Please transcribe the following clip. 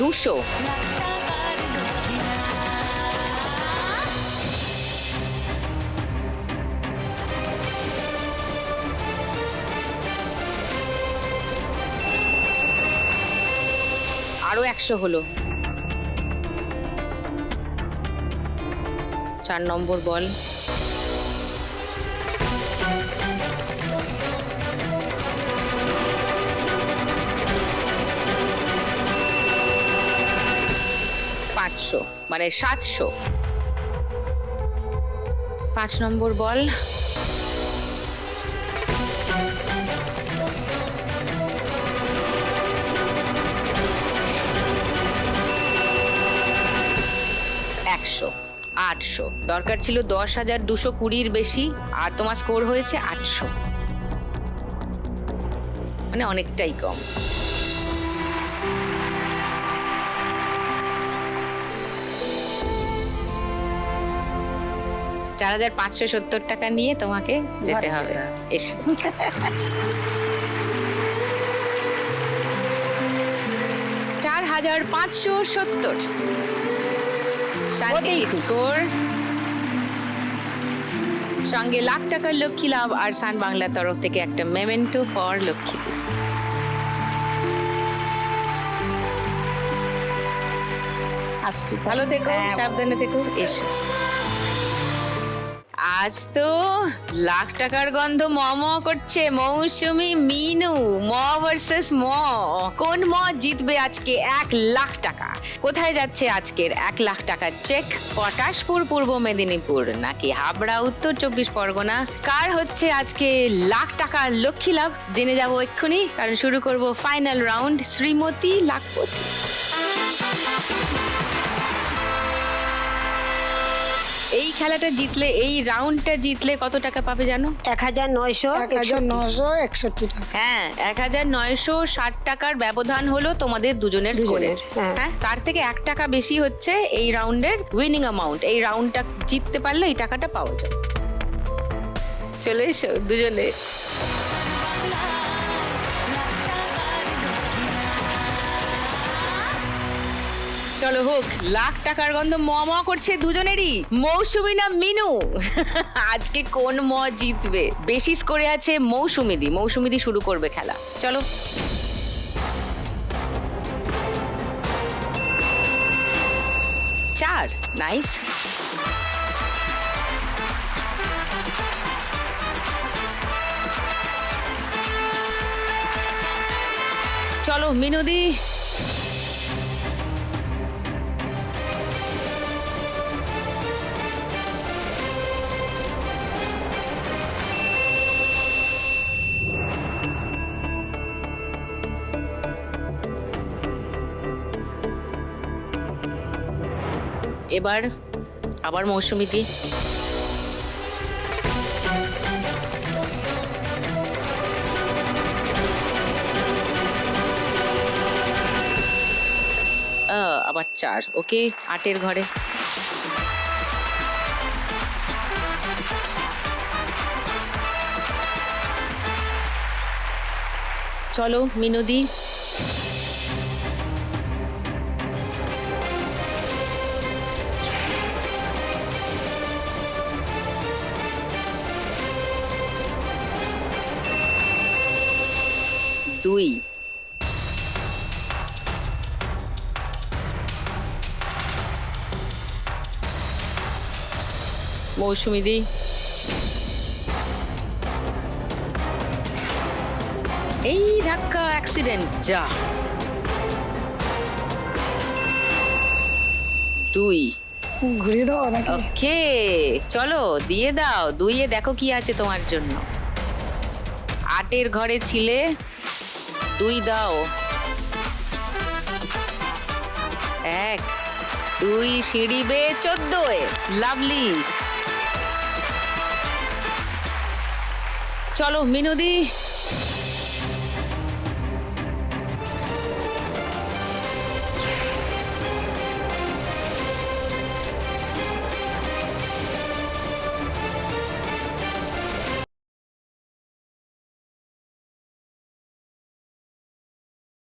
200। আরো 100 হলো। 4 নম্বর বল। মানে 700। 5 নম্বর বল। একশো। 800। দরকার ছিল 10,220 বেশি, আর তোমার স্কোর হয়েছে 800, মানে অনেকটাই কম। টাকা নিয়ে তোমাকে যেতে হবে। এসো। 4,570 শান্তির স্কোর, সঙ্গে লাখ টাকার লক্ষ্মী লাভ, আর সান বাংলার তরফ থেকে একটা মেমেন্টো ফর লক্ষ্মী। আসছি, ভালো থেকো, সাবধানে থেকো। এসো। আজ তো লাখ টাকার গন্ধ ম করছে। মৌসুমী মিনু, ম ভার্সেস ম। কোন ম জিতবে আজকে 1 লাখ টাকা? কোথায় যাচ্ছে আজকের 1 লাখ টাকার চেক? পটাশপুর, পূর্ব মেদিনীপুর নাকি হাবড়া, উত্তর 24 পরগনা? কার হচ্ছে আজকে লাখ টাকার লক্ষ্মী লাভ জেনে যাবো এক্ষুনি, কারণ শুরু করব ফাইনাল রাউন্ড শ্রীমতী লাখপতি। এই খেলাটা জিতলে, এই রাউন্ডটা জিতলে কত টাকা পাবে জানো? 1961 টাকা। হ্যাঁ, 1960 টাকার ব্যবধান হলো তোমাদের দুজনের স্কোরের। হ্যাঁ, তার থেকে 1 টাকা বেশি হচ্ছে এই রাউন্ডের উইনিং অ্যামাউন্ট। এই রাউন্ডটা জিততে পারলে এই টাকাটা পাওয়া যাবে। চলে এসো দুজনে। চলো হোক, লাখ টাকার গন্ধ ম করছে দুজনেরই। মৌসুমী না মিনু? আজকে কোন ম জিতবে? বেশি স্কোরে আছে মৌসুমীদি। মৌসুমীদি শুরু করবে খেলা। চলো। চার। নাইস। চলো মিনুদি। এবার আবার মৌসুমীদি। আবার 4। ওকে, 8-এর ঘরে। চলো মিনুদি। দুই। মৌসুমীদি। এই ধাক্কা, অ্যাক্সিডেন্ট, যা। 2। ঘুরিয়ে দাও নাকি? ওকে, চলো দিয়ে দাও। 2-এ দেখো কি আছে তোমার জন্য। 8-এর ঘরে ছিলে, 2 দাও। 1, 2, সিঁড়ি বেয়ে 14-এ। লাভলি। চলো মিনুদি।